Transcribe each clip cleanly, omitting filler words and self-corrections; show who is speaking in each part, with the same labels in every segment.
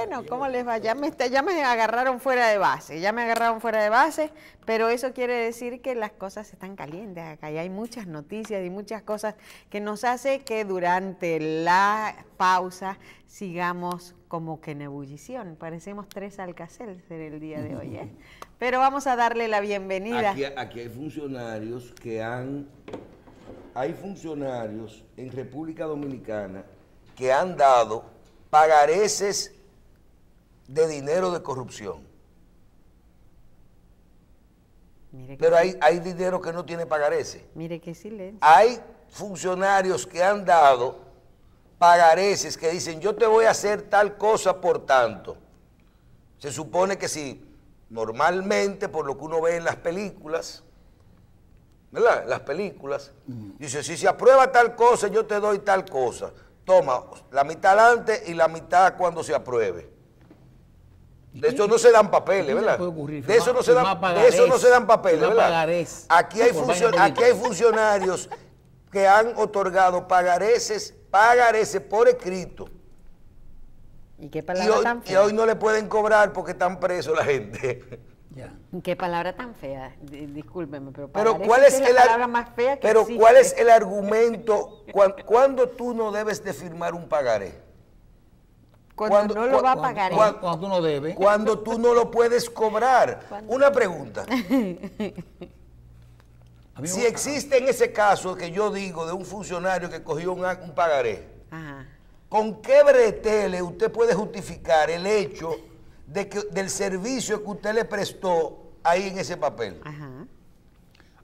Speaker 1: Bueno, ¿cómo les va? Ya me agarraron fuera de base, pero eso quiere decir que las cosas están calientes acá y hay muchas noticias y muchas cosas que nos hace que durante la pausa sigamos como que en ebullición. Parecemos tres Alka-Seltzer el día de hoy, ¿eh? Pero vamos a darle la bienvenida.
Speaker 2: Aquí hay funcionarios hay funcionarios en República Dominicana que han dado pagareces de dinero de corrupción. Pero hay dinero que no tiene pagareces.
Speaker 1: Mire qué silencio.
Speaker 2: Hay funcionarios que han dado pagareces que dicen, yo te voy a hacer tal cosa por tanto. Se supone que si normalmente, por lo que uno ve en las películas, ¿verdad? Las películas, dice, si se aprueba tal cosa, yo te doy tal cosa. Toma, la mitad antes y la mitad cuando se apruebe. De eso no se dan papeles, ¿verdad? De eso no se dan papeles, ¿verdad? Aquí hay funcionarios que han otorgado pagareces por escrito.
Speaker 1: ¿Y qué palabra tan fea?
Speaker 2: Y hoy no le pueden cobrar porque están presos la gente.
Speaker 1: Ya. ¿Qué palabra tan fea? Discúlpeme, pero
Speaker 2: ¿cuál es
Speaker 1: la palabra más fea que existe?
Speaker 2: ¿Cuál es el argumento? ¿Cuándo tú no debes de firmar un pagaré?
Speaker 1: Cuando no lo va a pagar.
Speaker 3: Cuando tú no debes.
Speaker 2: Cuando tú no lo puedes cobrar. Una pregunta. Si existe en ese caso que yo digo de un funcionario que cogió un pagaré,
Speaker 1: ajá,
Speaker 2: ¿con qué bretele usted puede justificar el hecho del servicio que usted le prestó ahí en ese papel?
Speaker 1: Ajá.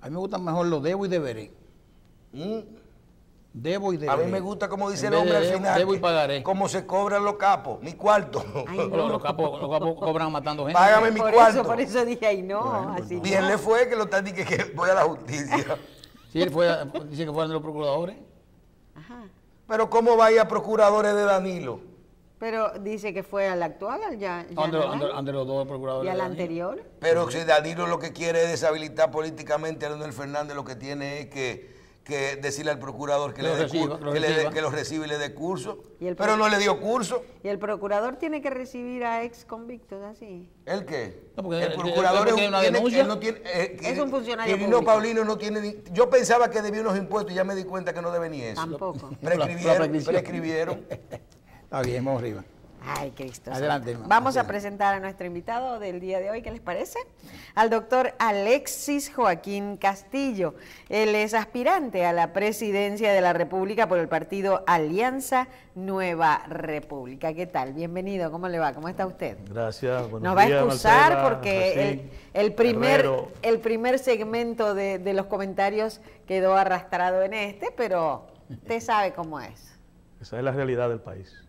Speaker 3: A mí me gustan mejor los debo y deberé. Debo y deberé.
Speaker 2: A mí me gusta como dice el hombre al final.
Speaker 3: Debo y pagaré.
Speaker 2: Cómo se cobran los capos, mi cuarto.
Speaker 1: Ay, no.
Speaker 3: Los capos cobran matando gente.
Speaker 2: Págame mi cuarto.
Speaker 1: Por eso dije, ay no, bueno, así
Speaker 2: bien
Speaker 1: no.
Speaker 2: le fue que lo están diciendo que voy a la justicia.
Speaker 3: Sí, dice que fueron de los procuradores.
Speaker 1: Ajá.
Speaker 2: Pero ¿cómo vaya a procuradores de Danilo?
Speaker 1: Pero dice que fue al actual,
Speaker 3: Ante los dos procuradores.
Speaker 1: ¿Y al anterior?
Speaker 2: Pero si Danilo lo que quiere es deshabilitar políticamente a Leonel Fernández, lo que tiene es que decirle al procurador que lo reciba y le dé curso. Pero no le dio curso.
Speaker 1: ¿Y el procurador tiene que recibir a ex convictos así?
Speaker 2: ¿El qué?
Speaker 3: No, porque
Speaker 2: el procurador
Speaker 1: es un funcionario
Speaker 2: Quirino
Speaker 1: público.
Speaker 2: Paulino no tiene yo pensaba que debía unos impuestos y ya me di cuenta que no debe ni eso.
Speaker 1: Tampoco.
Speaker 2: Prescribieron.
Speaker 3: Está bien, vamos arriba.
Speaker 1: Ay, Cristo.
Speaker 3: Adelante, hermano.
Speaker 1: Vamos a presentar a nuestro invitado del día de hoy, ¿qué les parece? Al doctor Alexis Joaquín Castillo. Él es aspirante a la presidencia de la República por el partido Alianza Nueva República. ¿Qué tal? Bienvenido, ¿cómo le va? ¿Cómo está usted?
Speaker 4: Gracias, buenos
Speaker 1: Nos va a
Speaker 4: días,
Speaker 1: excusar
Speaker 4: Marcela,
Speaker 1: porque
Speaker 4: Racín,
Speaker 1: el primer segmento de los comentarios quedó arrastrado en pero usted sabe cómo es.
Speaker 4: Esa es la realidad del país.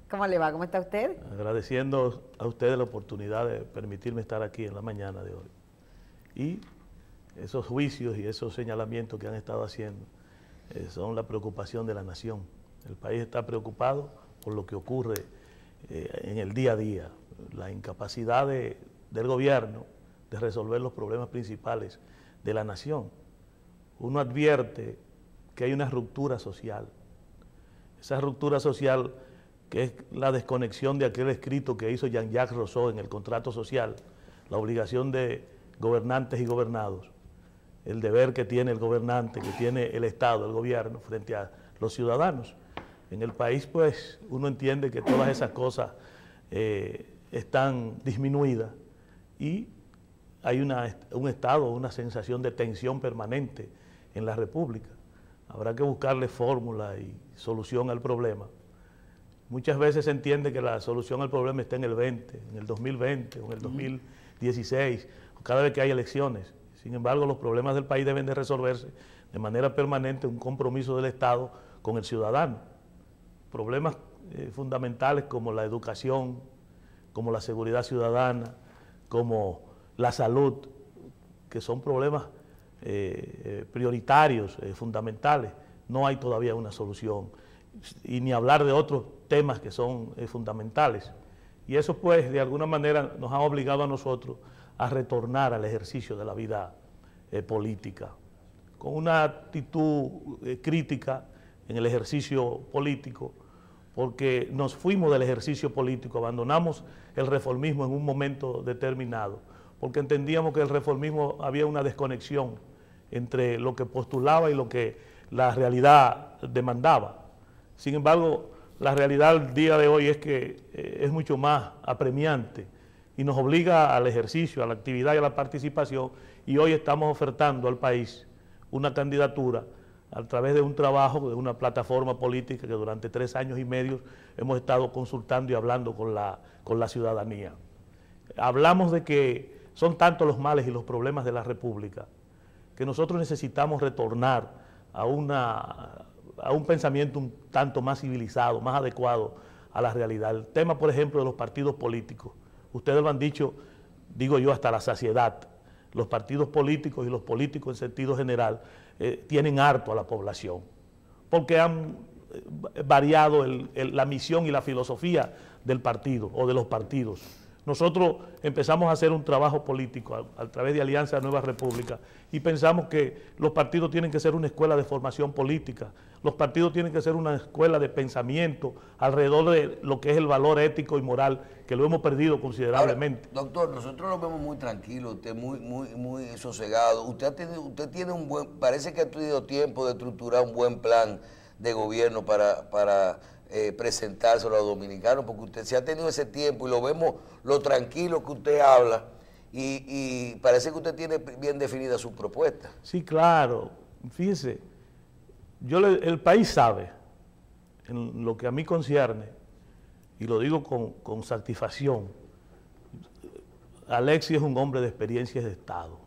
Speaker 1: ¿Cómo le va? ¿Cómo está usted?
Speaker 4: Agradeciendo a ustedes la oportunidad de permitirme estar aquí en la mañana de hoy. Y esos juicios y esos señalamientos que han estado haciendo son la preocupación de la nación. El país está preocupado por lo que ocurre en el día a día, la incapacidad del gobierno de resolver los problemas principales de la nación. Uno advierte que hay una ruptura social. Esa ruptura social, que es la desconexión de aquel escrito que hizo Jean-Jacques Rousseau en el contrato social, la obligación de gobernantes y gobernados, el deber que tiene el gobernante, que tiene el Estado, el gobierno, frente a los ciudadanos. En el país, pues, uno entiende que todas esas cosas están disminuidas y hay un estado, una sensación de tensión permanente en la República. Habrá que buscarle fórmula y solución al problema. Muchas veces se entiende que la solución al problema está en el 20, en el 2020 o en el 2016, o cada vez que hay elecciones. Sin embargo, los problemas del país deben de resolverse de manera permanente, un compromiso del Estado con el ciudadano. Problemas fundamentales como la educación, como la seguridad ciudadana, como la salud, que son problemas prioritarios, fundamentales. No hay todavía una solución. Y ni hablar de otros temas que son fundamentales. Y eso, pues, de alguna manera nos ha obligado a nosotros a retornar al ejercicio de la vida política, con una actitud crítica en el ejercicio político, porque nos fuimos del ejercicio político, abandonamos el reformismo en un momento determinado, porque entendíamos que el reformismo había una desconexión entre lo que postulaba y lo que la realidad demandaba. Sin embargo, la realidad del día de hoy es que es mucho más apremiante y nos obliga al ejercicio, a la actividad y a la participación, y hoy estamos ofertando al país una candidatura a través de un trabajo, de una plataforma política que durante 3 años y medio hemos estado consultando y hablando con la ciudadanía. Hablamos de que son tantos los males y los problemas de la República que nosotros necesitamos retornar a un pensamiento un tanto más civilizado, más adecuado a la realidad. El tema, por ejemplo, de los partidos políticos. Ustedes lo han dicho, digo yo, hasta la saciedad. Los partidos políticos y los políticos en sentido general tienen harto a la población, porque han variado la misión y la filosofía del partido o de los partidos. Nosotros empezamos a hacer un trabajo político a través de Alianza Nueva República y pensamos que los partidos tienen que ser una escuela de formación política, los partidos tienen que ser una escuela de pensamiento alrededor de lo que es el valor ético y moral, que lo hemos perdido considerablemente.
Speaker 2: Ahora, doctor, nosotros lo vemos muy tranquilo, usted muy sosegado, usted tiene parece que ha tenido tiempo de estructurar un buen plan de gobierno para presentárselo a los dominicanos, porque usted se ha tenido ese tiempo y lo vemos lo tranquilo que usted habla y parece que usted tiene bien definida su propuesta.
Speaker 4: Sí, claro. Fíjese, el país sabe, en lo que a mí concierne, y lo digo con satisfacción, Alexis es un hombre de experiencias de Estado.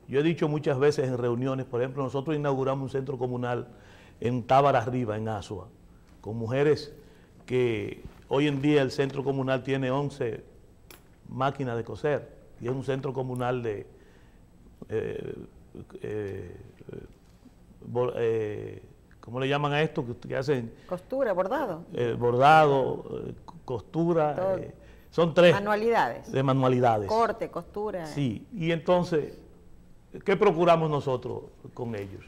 Speaker 4: Yo he dicho muchas veces en reuniones, por ejemplo, nosotros inauguramos un centro comunal en Tábara Arriba, en Asua, con mujeres que hoy en día el centro comunal tiene 11 máquinas de coser y es un centro comunal de ¿cómo le llaman a esto? Que hacen
Speaker 1: costura, bordado.
Speaker 4: Bordado, costura, son 3.
Speaker 1: Manualidades.
Speaker 4: De manualidades.
Speaker 1: Corte, costura.
Speaker 4: Sí, y entonces, ¿qué procuramos nosotros con ellos?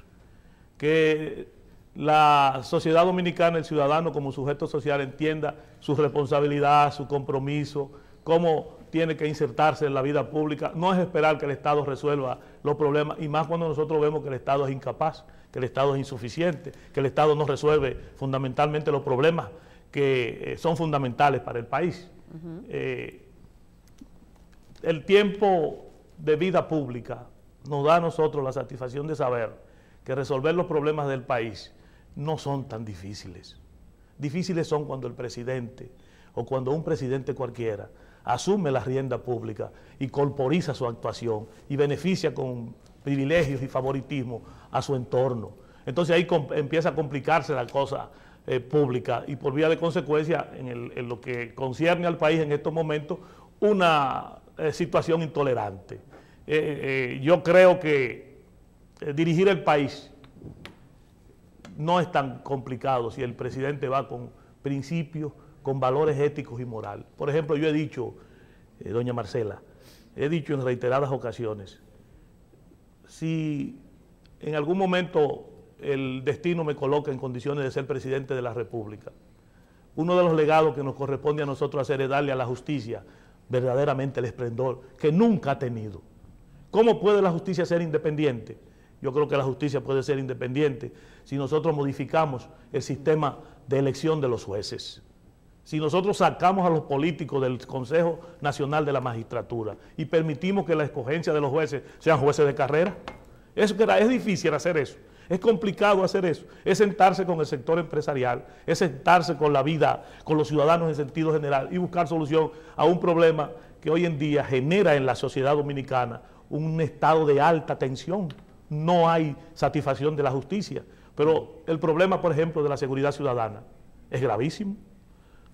Speaker 4: Que la sociedad dominicana, el ciudadano como sujeto social entienda su responsabilidad, su compromiso, cómo tiene que insertarse en la vida pública. No es esperar que el Estado resuelva los problemas, y más cuando nosotros vemos que el Estado es incapaz, que el Estado es insuficiente, que el Estado no resuelve fundamentalmente los problemas que son fundamentales para el país. El tiempo de vida pública nos da a nosotros la satisfacción de saber que resolver los problemas del país no son tan difíciles. Difíciles son cuando el presidente o cuando un presidente cualquiera asume la rienda pública y corporiza su actuación y beneficia con privilegios y favoritismo a su entorno. Entonces ahí empieza a complicarse la cosa pública y por vía de consecuencia en lo que concierne al país en estos momentos una situación intolerante. Yo creo que dirigir el país no es tan complicado si el presidente va con principios, con valores éticos y moral. Por ejemplo, yo he dicho, doña Marcela, he dicho en reiteradas ocasiones, si en algún momento el destino me coloca en condiciones de ser presidente de la República, uno de los legados que nos corresponde a nosotros hacer es darle a la justicia verdaderamente el esplendor que nunca ha tenido. ¿Cómo puede la justicia ser independiente? Yo creo que la justicia puede ser independiente si nosotros modificamos el sistema de elección de los jueces. Si nosotros sacamos a los políticos del Consejo Nacional de la Magistratura y permitimos que la escogencia de los jueces sean jueces de carrera, es difícil hacer eso, es complicado hacer eso, es sentarse con el sector empresarial, es sentarse con la vida, con los ciudadanos en sentido general y buscar solución a un problema que hoy en día genera en la sociedad dominicana un estado de alta tensión. No hay satisfacción de la justicia, pero el problema, por ejemplo, de la seguridad ciudadana es gravísimo.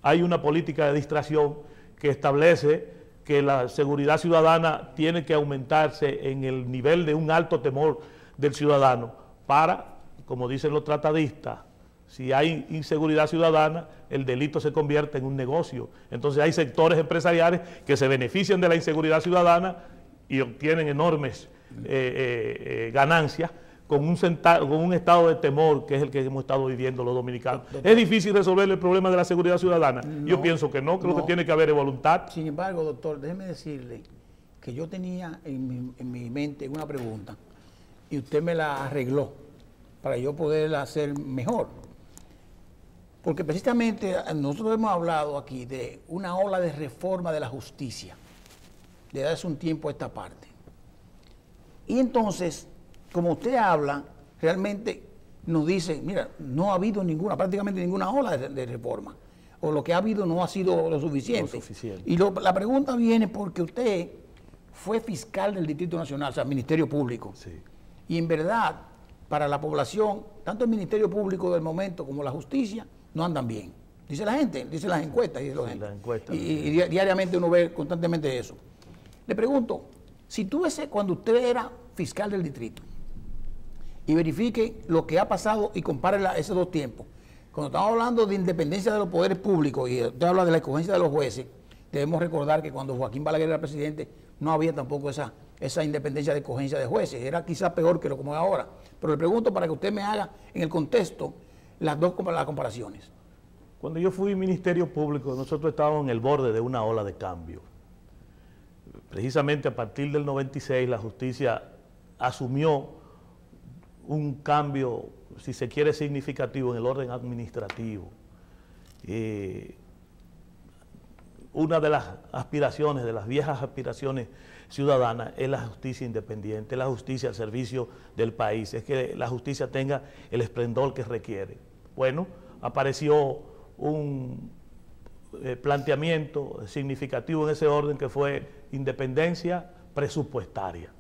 Speaker 4: Hay una política de distracción que establece que la seguridad ciudadana tiene que aumentarse en el nivel de un alto temor del ciudadano para, como dicen los tratadistas, si hay inseguridad ciudadana, el delito se convierte en un negocio. Entonces hay sectores empresariales que se benefician de la inseguridad ciudadana y obtienen enormes ganancias con un estado de temor que es el que hemos estado viviendo los dominicanos. ¿Es difícil resolver el problema de la seguridad ciudadana?
Speaker 3: No,
Speaker 4: yo pienso que no, que lo que tiene que haber es voluntad.
Speaker 3: Sin embargo, doctor, déjeme decirle que yo tenía en mi mente una pregunta y usted me la arregló para yo poderla hacer mejor. Porque precisamente nosotros hemos hablado aquí de una ola de reforma de la justicia desde hace un tiempo a esta parte. Y entonces, como usted habla, realmente nos dice, mira, no ha habido prácticamente ninguna ola de reforma, o lo que ha habido no ha sido lo suficiente. Y la pregunta viene porque usted fue fiscal del Distrito Nacional, o sea, Ministerio Público.
Speaker 4: Sí.
Speaker 3: Y en verdad, para la población, tanto el Ministerio Público del momento como la justicia, no andan bien. Dice la gente, dice las encuestas. Dice la gente. Y diariamente uno ve constantemente eso. Le pregunto, si tú cuando usted era fiscal del distrito y verifique lo que ha pasado y compare esos dos tiempos, cuando estamos hablando de independencia de los poderes públicos y usted habla de la escogencia de los jueces, debemos recordar que cuando Joaquín Balaguer era presidente no había tampoco esa independencia de escogencia de jueces, era quizás peor que lo como es ahora. Pero le pregunto para que usted me haga en el contexto las comparaciones.
Speaker 4: Cuando yo fui Ministerio Público, nosotros estábamos en el borde de una ola de cambio. Precisamente a partir del 96 la justicia asumió un cambio, si se quiere, significativo en el orden administrativo. Una de las aspiraciones, de las viejas aspiraciones ciudadanas, es la justicia independiente, la justicia al servicio del país, es que la justicia tenga el esplendor que requiere. Bueno, apareció un planteamiento significativo en ese orden que fue independencia presupuestaria.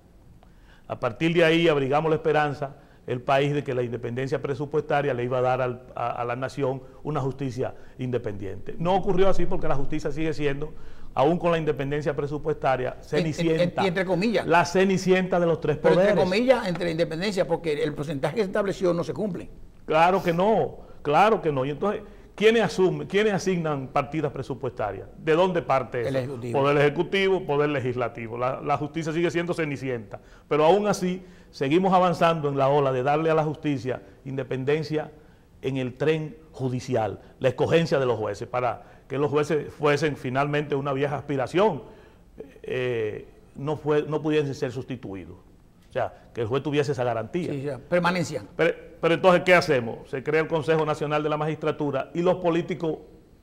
Speaker 4: A partir de ahí abrigamos la esperanza, el país, de que la independencia presupuestaria le iba a dar a la nación una justicia independiente. No ocurrió así porque la justicia sigue siendo, aún con la independencia presupuestastaria, cenicienta.
Speaker 3: Y entre comillas.
Speaker 4: La cenicienta de los tres
Speaker 3: pero
Speaker 4: poderes.
Speaker 3: Entre comillas, entre independencia, porque el porcentaje que se estableció no se cumple.
Speaker 4: Claro que no, claro que no. Y entonces, ¿quiénes asignan partidas presupuestarias? ¿De dónde parte eso?
Speaker 3: El Ejecutivo.
Speaker 4: Poder Ejecutivo, Poder Legislativo. La justicia sigue siendo cenicienta. Pero aún así, seguimos avanzando en la ola de darle a la justicia independencia en el tren judicial, la escogencia de los jueces, para que los jueces fuesen finalmente una vieja aspiración, no pudiesen ser sustituidos. O sea, que el juez tuviese esa garantía.
Speaker 3: Sí, permanencia.
Speaker 4: Pero entonces, ¿qué hacemos? Se crea el Consejo Nacional de la Magistratura y los políticos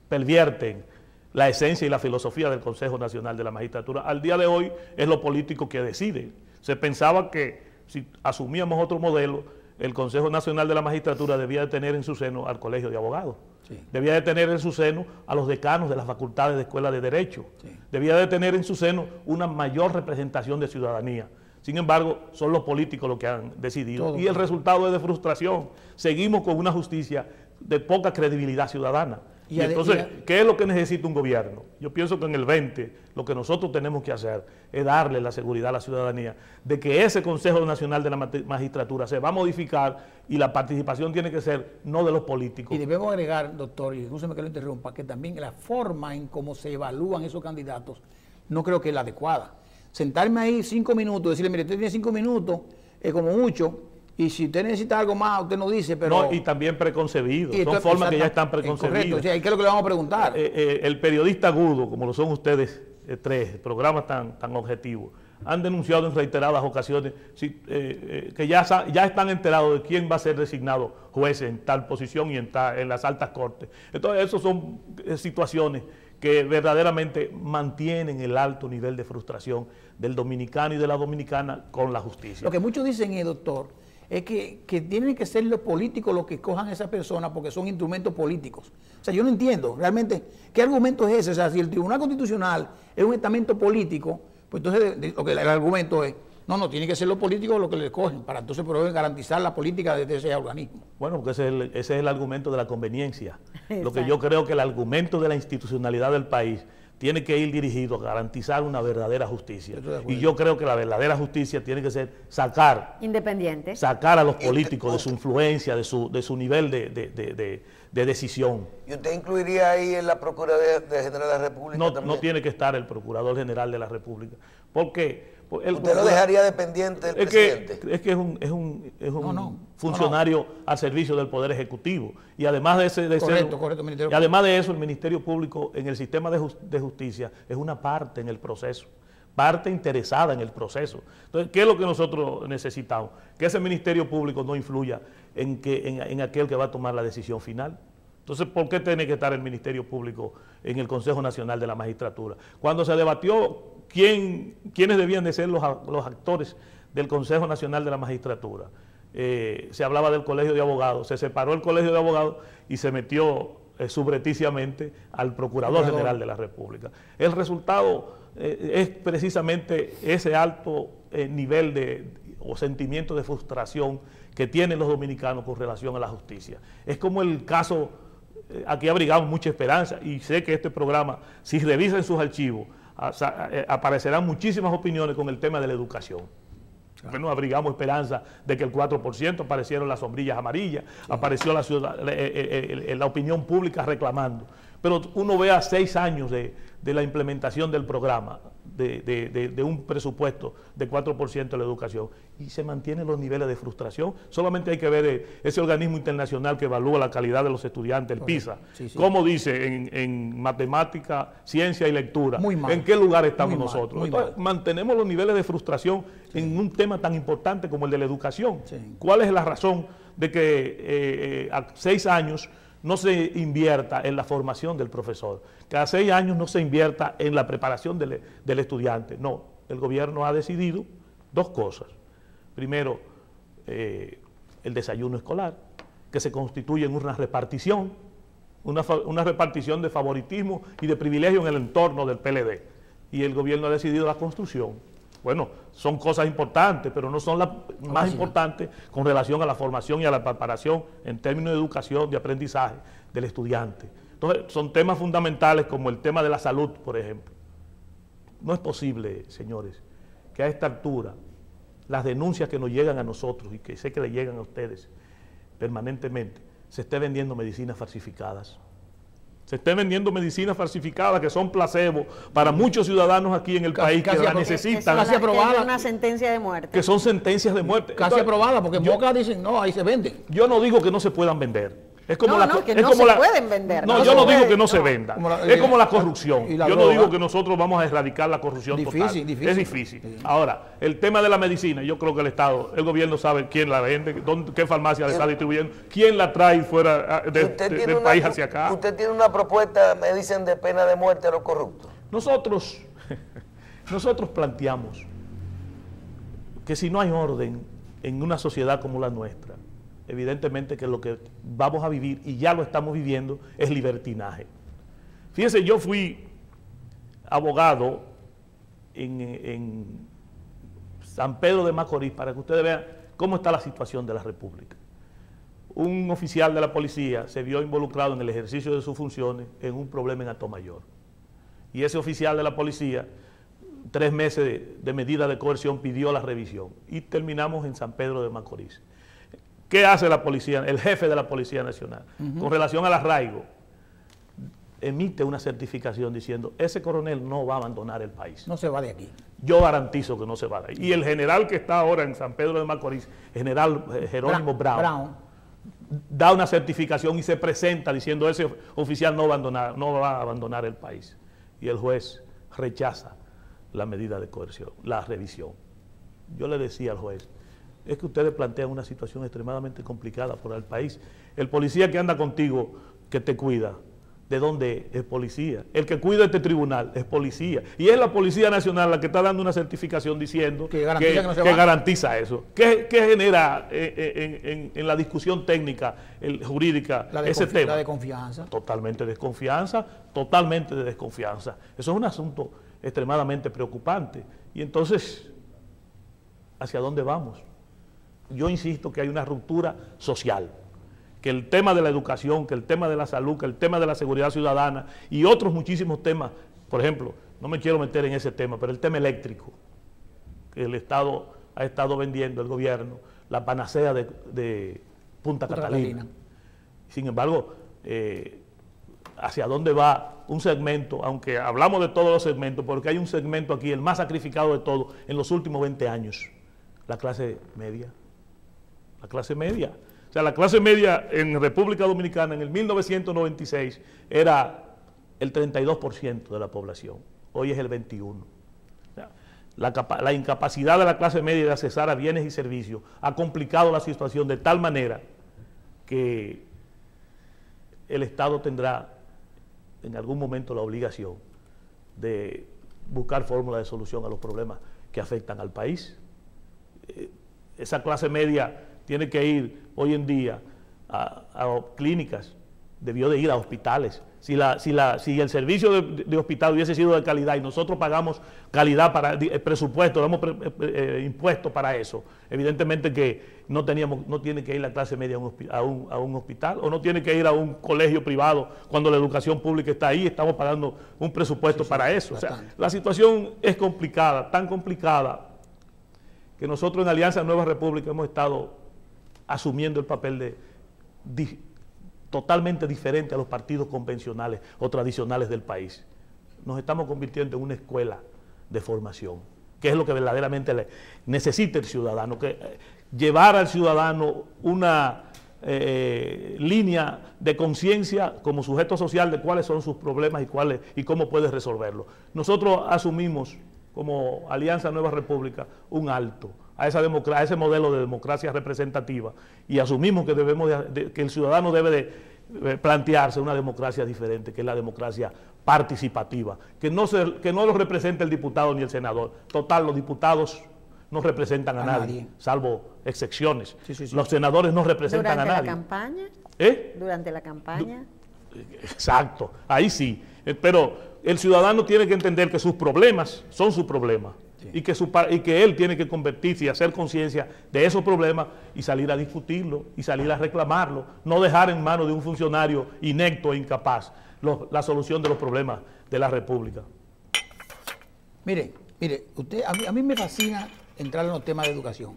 Speaker 4: pervierten la esencia y la filosofía del Consejo Nacional de la Magistratura. Al día de hoy es los políticos que deciden. Se pensaba que si asumíamos otro modelo, el Consejo Nacional de la Magistratura debía de tener en su seno al Colegio de Abogados. Sí. Debía de tener en su seno a los decanos de las facultades de Escuela de Derecho. Sí. Debía de tener en su seno una mayor representación de ciudadanía. Sin embargo, son los políticos los que han decidido. Todo. Y el resultado es de frustración. Seguimos con una justicia de poca credibilidad ciudadana. Y entonces, ¿qué es lo que necesita un gobierno? Yo pienso que en el 20 lo que nosotros tenemos que hacer es darle la seguridad a la ciudadanía de que ese Consejo Nacional de la Magistratura se va a modificar y la participación tiene que ser no de los políticos.
Speaker 3: Y debemos agregar, doctor, y escúcheme que lo interrumpa, que también la forma en cómo se evalúan esos candidatos no creo que es la adecuada. Sentarme ahí 5 minutos, decirle, mire, usted tiene 5 minutos, es como mucho, y si usted necesita algo más, usted nos dice, pero...
Speaker 4: No, y también preconcebidos, son formas que ya están preconcebidas.
Speaker 3: Correcto, o sea, ¿qué es lo que le vamos a preguntar?
Speaker 4: El periodista agudo, como lo son ustedes tres, programas tan objetivos, han denunciado en reiteradas ocasiones que ya están enterados de quién va a ser designado juez en tal posición y en las altas cortes. Entonces, esas son situaciones que verdaderamente mantienen el alto nivel de frustración del dominicano y de la dominicana con la justicia.
Speaker 3: Lo que muchos dicen, doctor, es que tienen que ser los políticos los que escojan a esas personas porque son instrumentos políticos. O sea, yo no entiendo realmente qué argumento es ese. O sea, si el Tribunal Constitucional es un estamento político, pues entonces lo que el argumento es, no, tiene que ser los políticos los que le escogen para entonces poder garantizar la política de ese organismo.
Speaker 4: Bueno, porque ese es el argumento de la conveniencia. Lo que yo creo que el argumento de la institucionalidad del país tiene que ir dirigido a garantizar una verdadera justicia. Y yo creo que la verdadera justicia tiene que ser sacar a los políticos de su influencia, de su nivel de decisión.
Speaker 2: ¿Y usted incluiría ahí en la Procuraduría General de la República
Speaker 4: No,
Speaker 2: también?
Speaker 4: no tiene que estar el Procurador General de la República. ¿Por qué?
Speaker 2: ¿Usted lo dejaría dependiente del presidente?
Speaker 4: Es que es un funcionario al servicio del Poder Ejecutivo. Y además de ese...
Speaker 3: Ministerio
Speaker 4: y además de eso, el Ministerio Público en el sistema de justicia es una parte en el proceso, parte interesada en el proceso. Entonces, ¿qué es lo que nosotros necesitamos? Que ese Ministerio Público no influya en aquel que va a tomar la decisión final. Entonces, ¿por qué tiene que estar el Ministerio Público en el Consejo Nacional de la Magistratura? Cuando se debatió quiénes debían de ser los actores del Consejo Nacional de la Magistratura, se hablaba del Colegio de Abogados, se separó el Colegio de Abogados y se metió subrepticiamente al Procurador General de la República. El resultado es precisamente ese alto nivel o sentimiento de frustración que tienen los dominicanos con relación a la justicia. Es como el caso, aquí abrigamos mucha esperanza y sé que este programa, si revisan sus archivos, aparecerán muchísimas opiniones con el tema de la educación. Bueno, abrigamos esperanza de que el 4%, aparecieron las sombrillas amarillas, apareció la opinión pública reclamando. Pero uno ve a 6 años de la implementación del programa, de un presupuesto de 4% de la educación, y se mantienen los niveles de frustración. Solamente hay que ver ese organismo internacional que evalúa la calidad de los estudiantes, el PISA, como dice en matemática, ciencia y lectura, en qué lugar estamos nosotros. Entonces, mantenemos los niveles de frustración en un tema tan importante como el de la educación. ¿Cuál es la razón de que a 6 años no se invierta en la formación del profesor, que a 6 años no se invierta en la preparación del estudiante? No, el gobierno ha decidido 2 cosas. Primero, el desayuno escolar, que se constituye en una repartición de favoritismo y de privilegio en el entorno del PLD. Y el gobierno ha decidido la construcción. Bueno, son cosas importantes, pero no son las más importantes con relación a la formación y a la preparación en términos de educación, de aprendizaje del estudiante. Entonces, son temas fundamentales como el tema de la salud, por ejemplo. No es posible, señores, que a esta altura las denuncias que nos llegan a nosotros y que sé que le llegan a ustedes permanentemente, se esté vendiendo medicinas falsificadas. Se estén vendiendo medicinas falsificadas que son placebo para muchos ciudadanos aquí en el país que la necesitan.
Speaker 1: Casi aprobada. Una sentencia de muerte.
Speaker 4: Que son sentencias de muerte.
Speaker 3: Casi aprobada, porque en Boca dicen, no, ahí se venden.
Speaker 4: Yo no digo que no se puedan vender. Es como
Speaker 1: que no se pueden vender.
Speaker 4: No, yo no digo que no se vendan. Es como la corrupción. Yo no digo que nosotros vamos a erradicar la corrupción total. Es difícil. Ahora, el tema de la medicina, yo creo que el gobierno sabe quién la vende, qué farmacia la está distribuyendo, quién la trae fuera del país hacia acá.
Speaker 2: ¿Usted tiene una propuesta, me dicen, de pena de muerte a los corruptos?
Speaker 4: Nosotros planteamos que si no hay orden en una sociedad como la nuestra, evidentemente que lo que vamos a vivir, y ya lo estamos viviendo, es libertinaje. Fíjense, yo fui abogado en San Pedro de Macorís, para que ustedes vean cómo está la situación de la República. Un oficial de la policía se vio involucrado en el ejercicio de sus funciones en un problema en Atomayor. Y ese oficial de la policía, 3 meses de medida de coerción, pidió la revisión. Y terminamos en San Pedro de Macorís. ¿Qué hace la policía, el jefe de la Policía Nacional? Con relación al arraigo, emite una certificación diciendo, ese coronel no va a abandonar el país.
Speaker 3: No se va de aquí.
Speaker 4: Yo garantizo que no se va de ahí. Y el general que está ahora en San Pedro de Macorís, general Jerónimo Brown, da una certificación y se presenta diciendo, ese oficial no va a abandonar el país. Y el juez rechaza la medida de coerción, la revisión. Yo le decía al juez, es que ustedes plantean una situación extremadamente complicada para el país. El policía que anda contigo, que te cuida, ¿de dónde es policía? El que cuida este tribunal es policía. Y es la Policía Nacional la que está dando una certificación diciendo que garantiza eso. ¿Qué genera en la discusión técnica, jurídica, ese tema?
Speaker 3: La desconfianza.
Speaker 4: Totalmente de desconfianza. Eso es un asunto extremadamente preocupante. Y entonces, ¿hacia dónde vamos? Yo insisto que hay una ruptura social, que el tema de la educación, que el tema de la salud, que el tema de la seguridad ciudadana y otros muchísimos temas, por ejemplo, no me quiero meter en ese tema, pero el tema eléctrico, que el Estado ha estado vendiendo, el gobierno, la panacea de Punta Catalina. Sin embargo, hacia dónde va un segmento, aunque hablamos de todos los segmentos, porque hay un segmento aquí, el más sacrificado de todos, en los últimos 20 años, la clase media. La clase media. O sea, la clase media en República Dominicana en el 1996 era el 32% de la población, hoy es el 21%. O sea, la incapacidad de la clase media de accesar a bienes y servicios ha complicado la situación de tal manera que el Estado tendrá en algún momento la obligación de buscar fórmulas de solución a los problemas que afectan al país. Esa clase media tiene que ir hoy en día a clínicas, debió de ir a hospitales. Si el servicio de hospital hubiese sido de calidad y nosotros pagamos calidad para el presupuesto, damos impuestos para eso, evidentemente que no tiene que ir la clase media a un hospital, o no tiene que ir a un colegio privado cuando la educación pública está ahí, estamos pagando un presupuesto para eso. O sea, la situación es complicada, tan complicada, que nosotros en Alianza Nueva República hemos estado asumiendo el papel totalmente diferente a los partidos convencionales o tradicionales del país. Nos estamos convirtiendo en una escuela de formación, que es lo que verdaderamente necesita el ciudadano, que llevar al ciudadano una línea de conciencia como sujeto social de cuáles son sus problemas y cómo puede resolverlos. Nosotros asumimos como Alianza Nueva República un alto a ese modelo de democracia representativa y asumimos que que el ciudadano debe de plantearse una democracia diferente, que es la democracia participativa, que no lo representa el diputado ni el senador. Total, los diputados no representan a nadie, salvo excepciones. Los senadores no representan a nadie.
Speaker 1: ¿Durante la campaña? ¿Durante la campaña?
Speaker 4: Exacto, ahí sí. Pero el ciudadano tiene que entender que sus problemas son sus problemas. Sí. Y que él tiene que convertirse y hacer conciencia de esos problemas y salir a discutirlo y salir a reclamarlo, no dejar en manos de un funcionario inepto e incapaz la solución de los problemas de la República.
Speaker 3: Mire, a mí me fascina entrar en los temas de educación,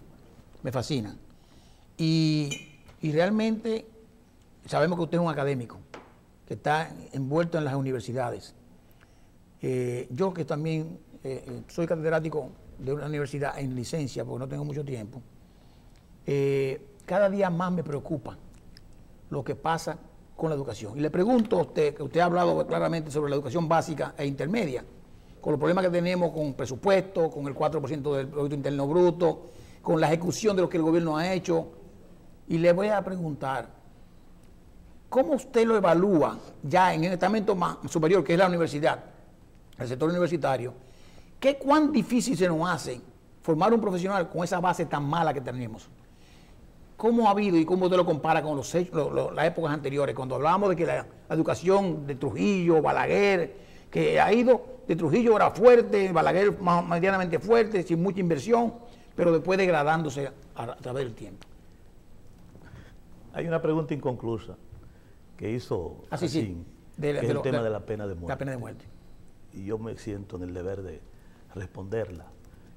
Speaker 3: me fascina. Y realmente sabemos que usted es un académico, que está envuelto en las universidades. Yo que también soy catedrático de una universidad en licencia, porque no tengo mucho tiempo, cada día más me preocupa lo que pasa con la educación. Y le pregunto a usted, que usted ha hablado claramente sobre la educación básica e intermedia, con los problemas que tenemos con presupuesto, con el 4% del Producto Interno Bruto, con la ejecución de lo que el gobierno ha hecho, y le voy a preguntar, ¿cómo usted lo evalúa ya en el estamento más superior, que es la universidad, el sector universitario? ¿Cuán difícil se nos hace formar un profesional con esa base tan mala que tenemos? ¿Cómo ha habido y cómo usted lo compara con las épocas anteriores, cuando hablábamos de que la educación de Trujillo, Balaguer, que ha ido, de Trujillo era fuerte, Balaguer medianamente fuerte, sin mucha inversión, pero después degradándose a través del tiempo?
Speaker 4: Hay una pregunta inconclusa que hizo Hassim, que es el tema de la pena de muerte.
Speaker 3: La pena de muerte.
Speaker 4: Y yo me siento en el deber de responderla.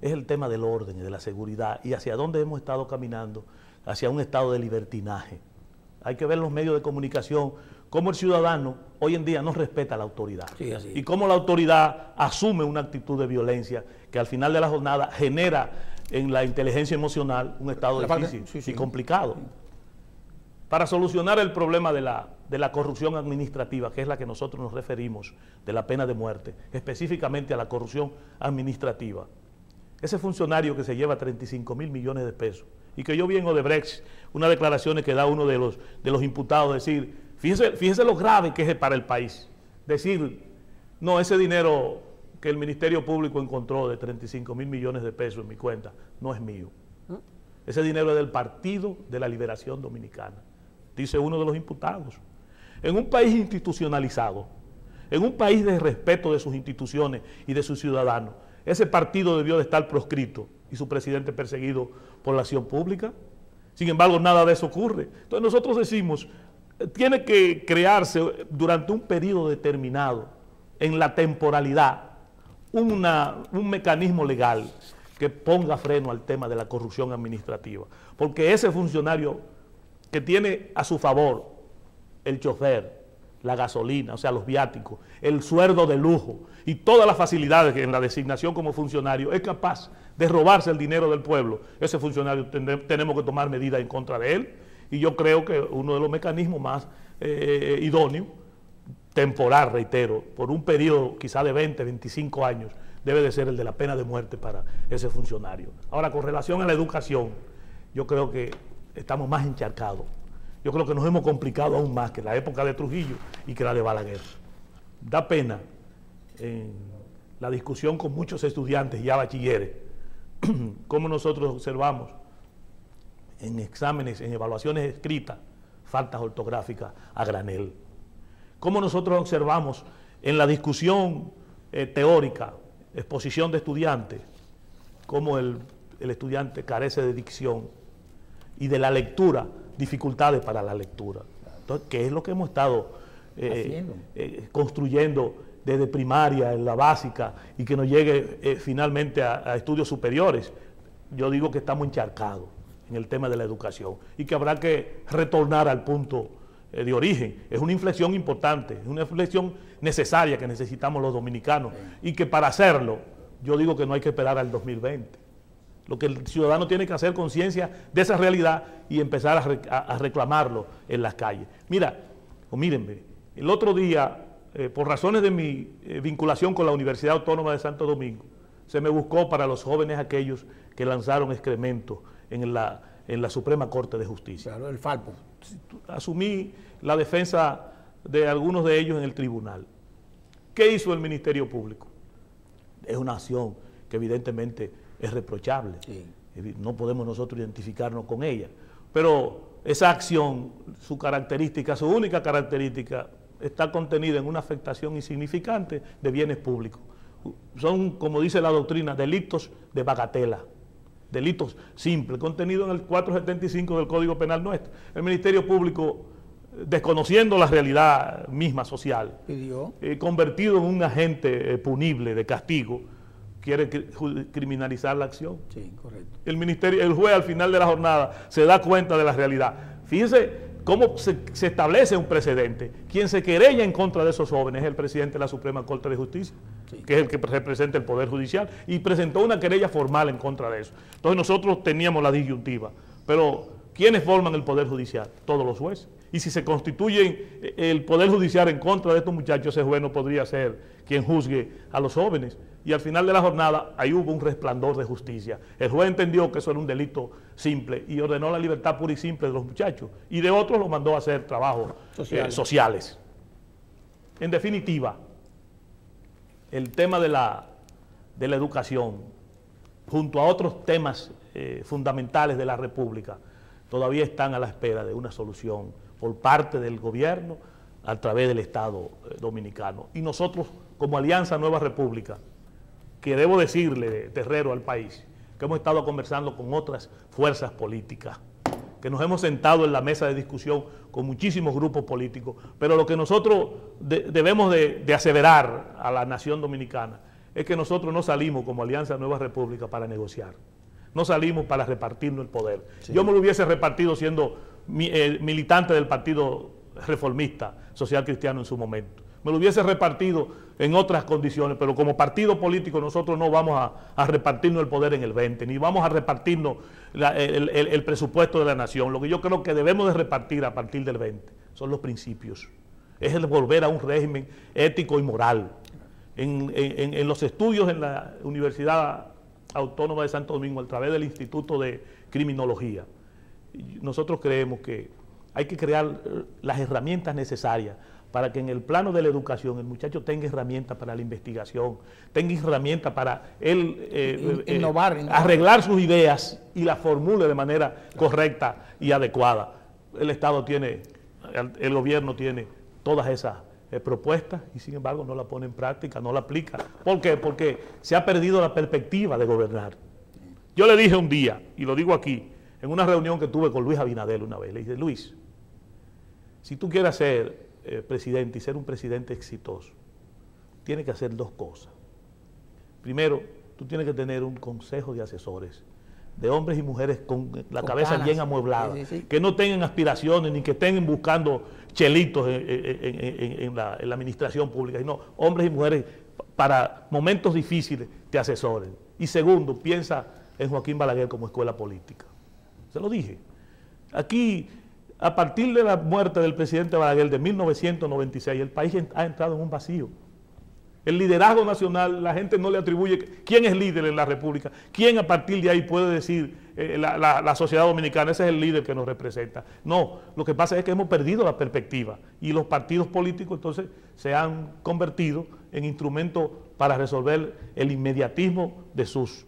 Speaker 4: Es el tema del orden y de la seguridad y hacia dónde hemos estado caminando, hacia un estado de libertinaje. Hay que ver los medios de comunicación, cómo el ciudadano hoy en día no respeta a la autoridad.
Speaker 3: Sí, así.
Speaker 4: Y cómo la autoridad asume una actitud de violencia que al final de la jornada genera en la inteligencia emocional un estado difícil y complicado. Para solucionar el problema de la corrupción administrativa, que es la que nosotros nos referimos, de la pena de muerte, específicamente a la corrupción administrativa. Ese funcionario que se lleva 35.000 millones de pesos, y que yo vi en Odebrecht, unas declaraciones que da uno de los imputados, decir, fíjese lo grave que es para el país. Decir, no, ese dinero que el Ministerio Público encontró de 35.000 millones de pesos en mi cuenta, no es mío. Ese dinero es del Partido de la Liberación Dominicana, dice uno de los imputados. En un país institucionalizado, en un país de respeto de sus instituciones y de sus ciudadanos, ese partido debió de estar proscrito y su presidente perseguido por la acción pública. Sin embargo, nada de eso ocurre. Entonces nosotros decimos, tiene que crearse durante un periodo determinado, en la temporalidad, un mecanismo legal que ponga freno al tema de la corrupción administrativa. Porque ese funcionario que tiene a su favor el chofer, la gasolina, o sea, los viáticos, el sueldo de lujo y todas las facilidades que en la designación como funcionario es capaz de robarse el dinero del pueblo, ese funcionario tenemos que tomar medidas en contra de él. Y yo creo que uno de los mecanismos más idóneos, temporal, reitero, por un periodo quizá de 20, 25 años, debe de ser el de la pena de muerte para ese funcionario. Ahora, con relación a la educación, yo creo que estamos más encharcados. Yo creo que nos hemos complicado aún más que la época de Trujillo y que la de Balaguer. Da pena en la discusión con muchos estudiantes ya bachilleres, cómo nosotros observamos en exámenes, en evaluaciones escritas, faltas ortográficas a granel. Cómo nosotros observamos en la discusión teórica, exposición de estudiantes, cómo el estudiante carece de dicción y de la lectura, dificultades para la lectura. Entonces, ¿qué es lo que hemos estado construyendo desde primaria, en la básica, y que nos llegue finalmente a estudios superiores? Yo digo que estamos encharcados en el tema de la educación y que habrá que retornar al punto de origen. Es una inflexión importante, es una inflexión necesaria que necesitamos los dominicanos, y que para hacerlo, yo digo que no hay que esperar al 2020. Lo que el ciudadano tiene que hacer conciencia de esa realidad y empezar a reclamarlo en las calles. Mírenme, el otro día, por razones de mi vinculación con la Universidad Autónoma de Santo Domingo, se me buscó para los jóvenes aquellos que lanzaron excrementos en la Suprema Corte de Justicia.
Speaker 3: Claro, el Falpo.
Speaker 4: Asumí la defensa de algunos de ellos en el tribunal. ¿Qué hizo el Ministerio Público? Es una acción que evidentemente es reprochable. Sí. No podemos nosotros identificarnos con ella. Pero esa acción, su característica, su única característica, está contenida en una afectación insignificante de bienes públicos. Son, como dice la doctrina, delitos de bagatela, delitos simples, contenidos en el 475 del Código Penal nuestro. El Ministerio Público, desconociendo la realidad misma social, convertido en un agente punible de castigo, quiere criminalizar la acción.
Speaker 3: Sí, correcto.
Speaker 4: El juez al final de la jornada se da cuenta de la realidad. Fíjense cómo se establece un precedente. Quien se querella en contra de esos jóvenes es el presidente de la Suprema Corte de Justicia, sí, que es el que representa el Poder Judicial, y presentó una querella formal en contra de eso. Entonces nosotros teníamos la disyuntiva, pero ¿quiénes forman el Poder Judicial? Todos los jueces. Y si se constituye el Poder Judicial en contra de estos muchachos, ese juez no podría ser quien juzgue a los jóvenes. Y al final de la jornada, ahí hubo un resplandor de justicia. El juez entendió que eso era un delito simple y ordenó la libertad pura y simple de los muchachos. Y de otros los mandó a hacer trabajos sociales. En definitiva, el tema de la educación, junto a otros temas fundamentales de la República, todavía están a la espera de una solución por parte del gobierno a través del Estado dominicano. Y nosotros, como Alianza Nueva República, que debo decirle, Terrero, al país, que hemos estado conversando con otras fuerzas políticas, que nos hemos sentado en la mesa de discusión con muchísimos grupos políticos, pero lo que nosotros debemos de aseverar a la nación dominicana es que nosotros no salimos como Alianza Nueva República para negociar, no salimos para repartirnos el poder. Sí. Yo me lo hubiese repartido siendo militante del Partido Reformista Social Cristiano en su momento. Me lo hubiese repartido en otras condiciones, pero como partido político nosotros no vamos a repartirnos el poder en el 20, ni vamos a repartirnos el presupuesto de la nación. Lo que yo creo que debemos de repartir a partir del 20 son los principios. Es el volver a un régimen ético y moral. En los estudios en la Universidad Autónoma de Santo Domingo, a través del Instituto de Criminología, nosotros creemos que hay que crear las herramientas necesarias para que en el plano de la educación el muchacho tenga herramientas para la investigación, tenga herramientas para él innovar, arreglar sus ideas y las formule de manera correcta y adecuada. El Estado tiene, el gobierno tiene todas esas propuestas y sin embargo no la pone en práctica, no la aplica. ¿Por qué? Porque se ha perdido la perspectiva de gobernar. Yo le dije un día, y lo digo aquí, en una reunión que tuve con Luis Abinadel una vez, le dije: Luis, si tú quieres ser presidente y ser un presidente exitoso, tienes que hacer dos cosas. Primero, tú tienes que tener un consejo de asesores de hombres y mujeres con la
Speaker 3: Con
Speaker 4: cabeza
Speaker 3: canas.
Speaker 4: bien amueblada,
Speaker 3: Sí, sí, sí.
Speaker 4: que no tengan aspiraciones ni que estén buscando chelitos en la administración pública, sino hombres y mujeres para momentos difíciles te asesoren. Y segundo, piensa en Joaquín Balaguer como escuela política. Se lo dije. Aquí, a partir de la muerte del presidente Balaguer de 1996, el país ha entrado en un vacío. El liderazgo nacional, la gente no le atribuye quién es líder en la República, quién a partir de ahí puede decir la sociedad dominicana, ese es el líder que nos representa. No, lo que pasa es que hemos perdido la perspectiva y los partidos políticos entonces se han convertido en instrumentos para resolver el inmediatismo de sus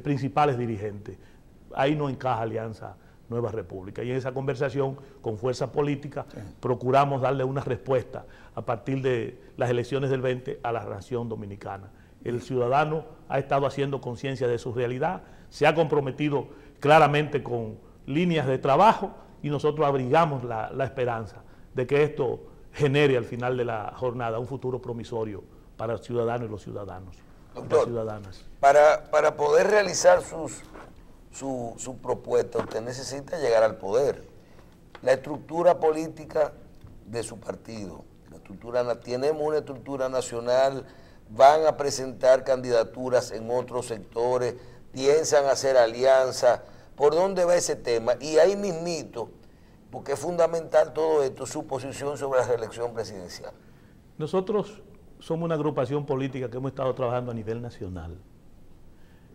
Speaker 4: principales dirigentes. Ahí no encaja Alianza Nueva República. Y en esa conversación con fuerza política procuramos darle una respuesta a partir de las elecciones del 20 a la nación dominicana. El ciudadano ha estado haciendo conciencia de su realidad, se ha comprometido claramente con líneas de trabajo y nosotros abrigamos la esperanza de que esto genere al final de la jornada un futuro promisorio para el ciudadano y los ciudadanos,
Speaker 2: Doctor,
Speaker 4: las ciudadanas.
Speaker 2: Para poder realizar su propuesta, usted necesita llegar al poder. La estructura política de su partido, tenemos una estructura nacional, van a presentar candidaturas en otros sectores, piensan hacer alianzas. ¿Por dónde va ese tema? Y ahí mismito, porque es fundamental todo esto, su posición sobre la reelección presidencial.
Speaker 4: Nosotros somos una agrupación política que hemos estado trabajando a nivel nacional.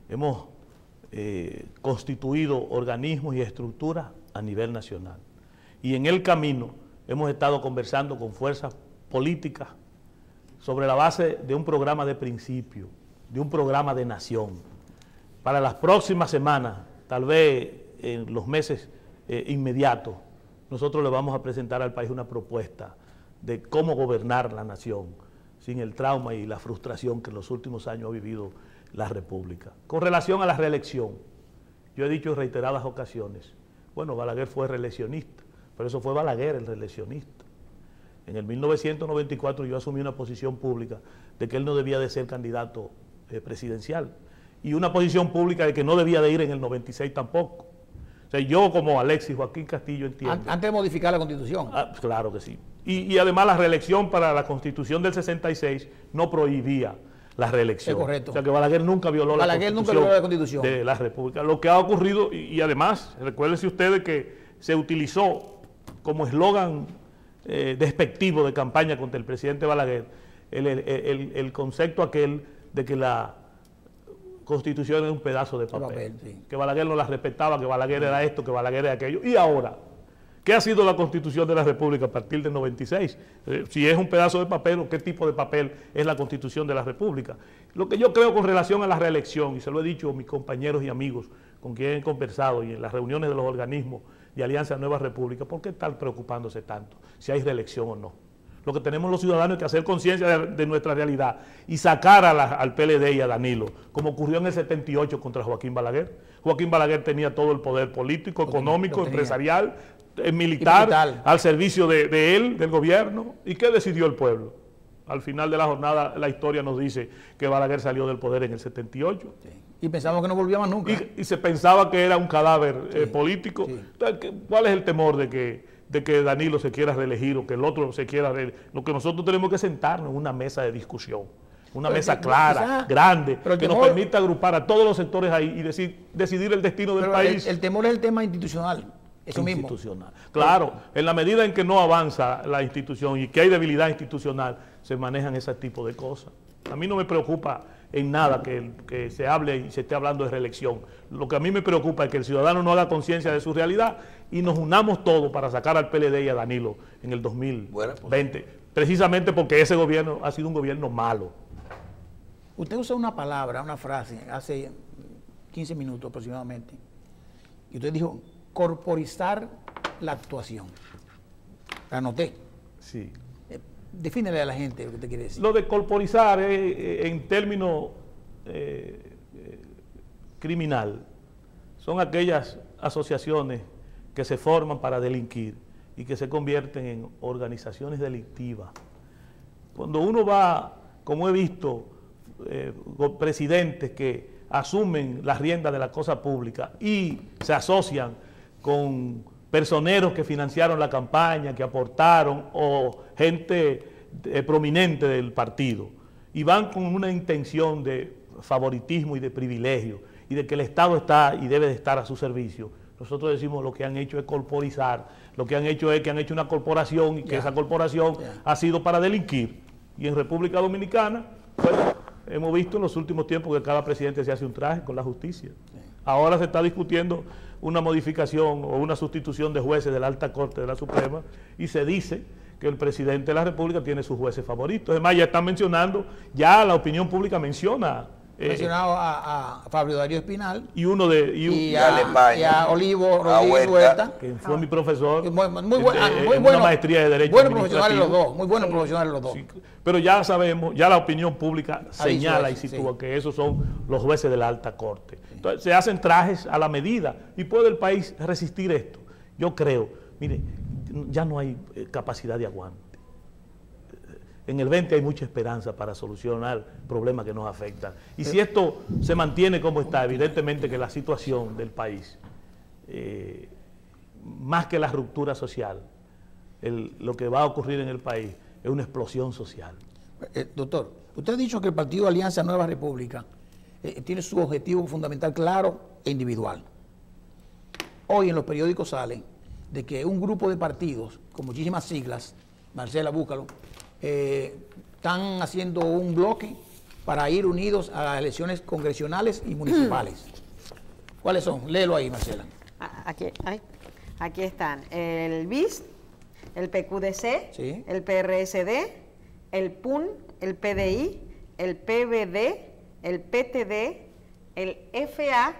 Speaker 4: Hemos constituido organismos y estructuras a nivel nacional. Y en el camino hemos estado conversando con fuerzas políticas sobre la base de un programa de principio, de un programa de nación. Para las próximas semanas, tal vez en los meses inmediatos, nosotros le vamos a presentar al país una propuesta de cómo gobernar la nación sin el trauma y la frustración que en los últimos años ha vivido la República. Con relación a la reelección, yo he dicho en reiteradas ocasiones, bueno, Balaguer fue reeleccionista, pero eso fue Balaguer el reeleccionista. En el 1994 yo asumí una posición pública de que él no debía de ser candidato presidencial y una posición pública de que no debía de ir en el 96 tampoco. O sea, yo como Alexis Joaquín Castillo entiendo.
Speaker 3: Antes de modificar la Constitución.
Speaker 4: Claro que sí. Y además la reelección para la Constitución del 66 no prohibía la reelección.
Speaker 3: Es correcto.
Speaker 4: O sea que Balaguer nunca violó la Constitución de la República. Lo que ha ocurrido, y además, recuérdense ustedes que se utilizó como eslogan despectivo de campaña contra el presidente Balaguer el concepto aquel de que la Constitución era un pedazo de papel,
Speaker 3: sí.
Speaker 4: Que Balaguer no la respetaba, que Balaguer era esto, que Balaguer era aquello. Y ahora, ¿qué ha sido la Constitución de la República a partir del 96? Si es un pedazo de papel o qué tipo de papel es la Constitución de la República. Lo que yo creo con relación a la reelección, y se lo he dicho a mis compañeros y amigos con quien he conversado y en las reuniones de los organismos de Alianza Nueva República, ¿por qué estar preocupándose tanto si hay reelección o no? Lo que tenemos los ciudadanos es que hacer conciencia de nuestra realidad y sacar al PLD y a Danilo, como ocurrió en el 78 contra Joaquín Balaguer. Joaquín Balaguer tenía todo el poder político, económico, empresarial, militar, al servicio de él, del gobierno. ¿Y qué decidió el pueblo? Al final de la jornada, la historia nos dice que Balaguer salió del poder en el 78.
Speaker 3: Sí. Y pensamos que no volvía más nunca.
Speaker 4: Y se pensaba que era un cadáver político. Sí. Entonces, ¿cuál es el temor de que Danilo se quiera reelegir o que el otro se quiera reelegir? Lo que nosotros tenemos que sentarnos en una mesa de discusión, una mesa clara, grande, que nos permita agrupar a todos los sectores ahí y decidir el destino del país.
Speaker 3: El temor es el tema institucional. Eso mismo.
Speaker 4: Claro, en la medida en que no avanza la institución y que hay debilidad institucional, se manejan ese tipo de cosas. A mí no me preocupa en nada que se hable y se esté hablando de reelección. Lo que a mí me preocupa es que el ciudadano no haga conciencia de su realidad y nos unamos todos para sacar al PLD y a Danilo en el 2020, precisamente porque ese gobierno ha sido un gobierno malo.
Speaker 3: Usted usa una palabra, una frase, hace 15 minutos aproximadamente, y usted dijo, corporizar la actuación. La anoté.
Speaker 4: Sí.
Speaker 3: Defínele a la gente lo que usted quiere decir.
Speaker 4: Lo de corporizar en términos criminal son aquellas asociaciones que se forman para delinquir y que se convierten en organizaciones delictivas. Cuando uno va, como he visto, presidentes que asumen las riendas de la cosa pública y se asocian con personeros que financiaron la campaña, que aportaron, o gente prominente del partido, y van con una intención de favoritismo y de privilegio, y de que el Estado está y debe de estar a su servicio. Nosotros decimos lo que han hecho es corporizar, lo que han hecho es que han hecho una corporación y que esa corporación ha sido para delinquir. Y en República Dominicana, pues, hemos visto en los últimos tiempos que cada presidente se hace un traje con la justicia. Ahora se está discutiendo una modificación o una sustitución de jueces de la Alta Corte de la Suprema y se dice que el presidente de la República tiene sus jueces favoritos. Además, ya están mencionando, ya la opinión pública menciona
Speaker 3: mencionado a Fabio Darío Espinal
Speaker 4: y
Speaker 3: a Olivo Rodríguez Huerta,
Speaker 4: que fue mi profesor,
Speaker 3: muy bueno,
Speaker 4: una maestría de Derecho
Speaker 3: buenos profesionales los dos, muy buenos profesionales los dos.
Speaker 4: Sí, pero ya sabemos, ya la opinión pública señala y sitúa que esos son los jueces de la Alta Corte. Entonces se hacen trajes a la medida y puede el país resistir esto. Yo creo, mire, ya no hay capacidad de aguante. En el 20 hay mucha esperanza para solucionar problemas que nos afectan. Y si esto se mantiene como está, evidentemente que la situación del país, más que la ruptura social, lo que va a ocurrir en el país es una explosión social.
Speaker 3: Doctor, usted ha dicho que el Partido Alianza Nueva República tiene su objetivo fundamental claro e individual. Hoy en los periódicos salen de que un grupo de partidos, con muchísimas siglas, Marcela, búscalo, están haciendo un bloque para ir unidos a las elecciones congresionales y municipales. ¿Cuáles son? Léelo ahí, Marcela.
Speaker 1: Aquí están el BIS, el PQDC,
Speaker 3: sí,
Speaker 1: el PRSD, el PUN, el PDI, el PVD, el PTD, el FA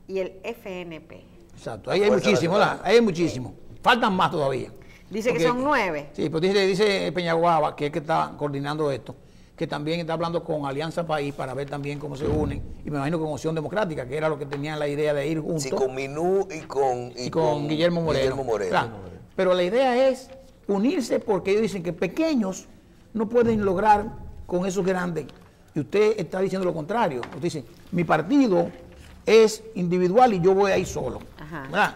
Speaker 1: y el FNP.
Speaker 3: Exacto, ahí hay muchísimo, ¿verdad? Ahí hay muchísimo. Faltan más todavía.
Speaker 1: Dice que son 9.
Speaker 3: Sí, pues dice Peñaguaba, que es que está coordinando esto, que también está hablando con Alianza País para ver también cómo se unen, y me imagino con Opción Democrática, que era lo que tenían la idea de ir juntos.
Speaker 2: Sí, con Minú y con
Speaker 3: Guillermo Moreno. Claro, pero la idea es unirse porque ellos dicen que pequeños no pueden lograr con esos grandes. Y usted está diciendo lo contrario. Usted dice, mi partido es individual y yo voy a ir solo. ¿Verdad?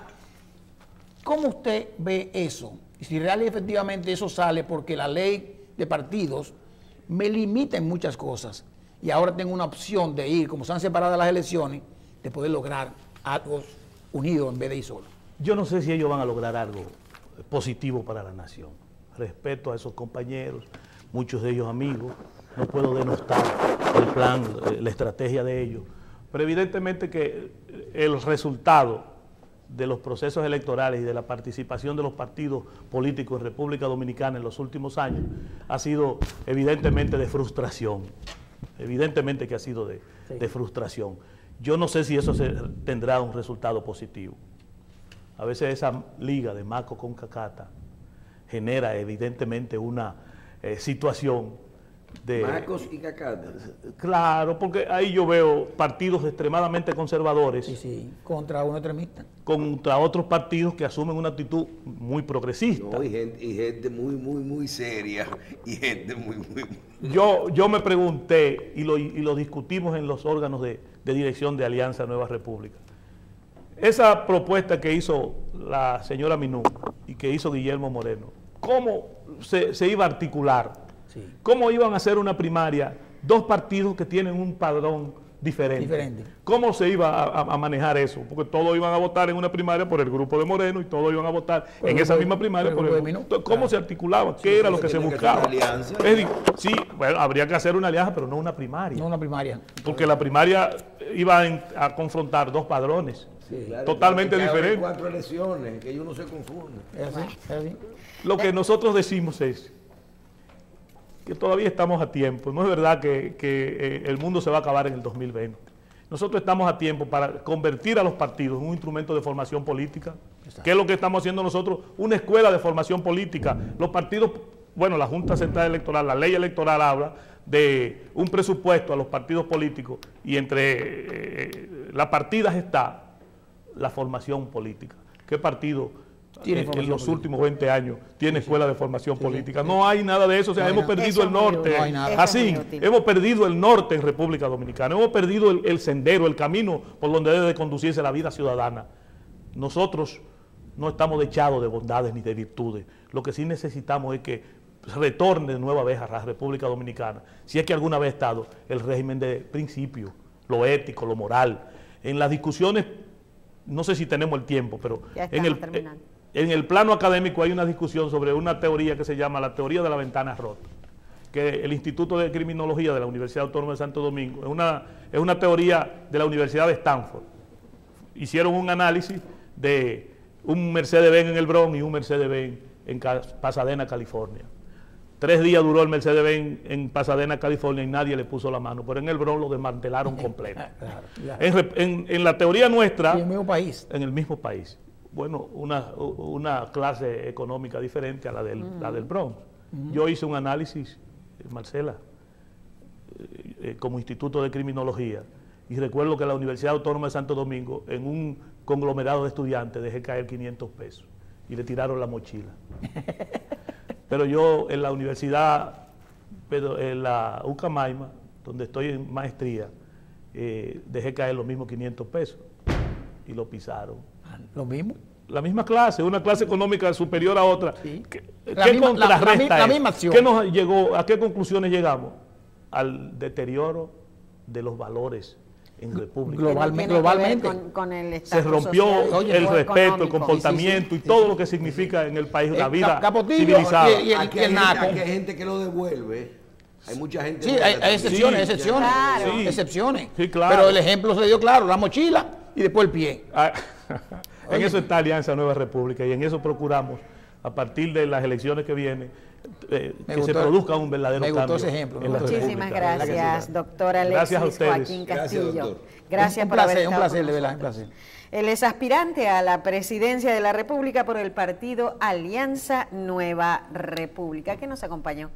Speaker 3: ¿Cómo usted ve eso? Y si realmente efectivamente eso sale porque la ley de partidos me limita en muchas cosas y ahora tengo una opción de ir, como están separadas las elecciones, de poder lograr algo unido en vez de ir solo.
Speaker 4: Yo no sé si ellos van a lograr algo positivo para la nación. Respeto a esos compañeros, muchos de ellos amigos, no puedo denostar el plan, la estrategia de ellos, pero evidentemente que el resultado de los procesos electorales y de la participación de los partidos políticos en República Dominicana en los últimos años ha sido evidentemente de frustración, evidentemente que ha sido de frustración. Yo no sé si eso tendrá un resultado positivo. A veces esa liga de Maco con Cacata genera evidentemente una situación de...
Speaker 2: Macos y Cacata.
Speaker 4: Claro, porque ahí yo veo partidos extremadamente conservadores.
Speaker 3: Sí, contra un extremista.
Speaker 4: Contra otros partidos que asumen una actitud muy progresista.
Speaker 2: No, y gente muy seria, y gente muy...
Speaker 4: Yo me pregunté, y lo discutimos en los órganos de dirección de Alianza Nueva República. Esa propuesta que hizo la señora Minú y que hizo Guillermo Moreno, ¿cómo se iba a articular?
Speaker 3: Sí.
Speaker 4: ¿Cómo iban a hacer una primaria dos partidos que tienen un padrón diferente? ¿Cómo se iba a manejar eso? Porque todos iban a votar en una primaria por el grupo de Moreno y todos iban a votar en esa misma primaria por el grupo de Minú. ¿Cómo se articulaba? ¿Qué era lo que se buscaba? Sí, bueno, habría que hacer una alianza, pero no una primaria.
Speaker 3: No una primaria.
Speaker 4: Porque la primaria iba a confrontar dos padrones totalmente diferentes.
Speaker 2: 4 elecciones, que ellos no se confunden.
Speaker 3: Es así.
Speaker 4: Lo que nosotros decimos es que todavía estamos a tiempo. No es verdad que el mundo se va a acabar en el 2020. Nosotros estamos a tiempo para convertir a los partidos en un instrumento de formación política. Exacto. ¿Qué es lo que estamos haciendo nosotros? Una escuela de formación política. Los partidos, bueno, la Junta Central Electoral, la ley electoral habla de un presupuesto a los partidos políticos y entre las partidas está la formación política. ¿Qué partido en los últimos 20 años tiene escuela de formación política. No hay nada de eso, o sea, hemos perdido el norte. Así, hemos perdido el norte en República Dominicana, hemos perdido el sendero, el camino por donde debe de conducirse la vida ciudadana. Nosotros no estamos dechados de bondades ni de virtudes. Lo que sí necesitamos es que retorne de nueva vez a la República Dominicana, si es que alguna vez ha estado, el régimen de principio, lo ético, lo moral. En las discusiones, no sé si tenemos el tiempo, pero en el plano académico hay una discusión sobre una teoría que se llama la teoría de la ventana rota, que el Instituto de Criminología de la Universidad Autónoma de Santo Domingo, es una teoría de la Universidad de Stanford. Hicieron un análisis de un Mercedes-Benz en el Bronx y un Mercedes-Benz en Pasadena, California. 3 días duró el Mercedes-Benz en Pasadena, California, y nadie le puso la mano, pero en el Bronx lo desmantelaron completo. En la teoría nuestra...
Speaker 3: En el mismo país.
Speaker 4: En el mismo país. Bueno, una clase económica diferente a la del Bronx. Yo hice un análisis, Marcela, como Instituto de Criminología, y recuerdo que la Universidad Autónoma de Santo Domingo, en un conglomerado de estudiantes, dejé caer 500 pesos y le tiraron la mochila. Pero yo en la universidad, en la Ucamaima, donde estoy en maestría, dejé caer los mismos 500 pesos y lo pisaron.
Speaker 3: ¿Lo mismo?
Speaker 4: La misma clase, una clase económica superior a otra. Sí. ¿Qué contrarresta
Speaker 3: la misma acción.
Speaker 4: ¿Qué nos llegó, a qué conclusiones llegamos? Al deterioro de los valores en República.
Speaker 3: Globalmente.
Speaker 1: Con el
Speaker 4: se rompió el respeto, el comportamiento y todo lo que significa en el país una vida civilizada.
Speaker 2: Aquí hay gente que lo devuelve. Hay mucha gente.
Speaker 3: Sí, hay excepciones,
Speaker 1: Claro.
Speaker 3: Sí. Excepciones.
Speaker 4: Sí, claro.
Speaker 3: Pero el ejemplo se dio claro, la mochila y después el pie.
Speaker 4: En eso está Alianza Nueva República y en eso procuramos, a partir de las elecciones que vienen, que se produzca un verdadero cambio.
Speaker 3: Me gustó ese ejemplo.
Speaker 1: Muchísimas gracias, doctor Alexis Joaquín Castillo. Gracias por haber estado
Speaker 3: un placer,
Speaker 1: con
Speaker 3: de verdad,
Speaker 1: nosotros.
Speaker 3: un placer.
Speaker 1: Él es aspirante a la presidencia de la República por el partido Alianza Nueva República, que nos acompañó.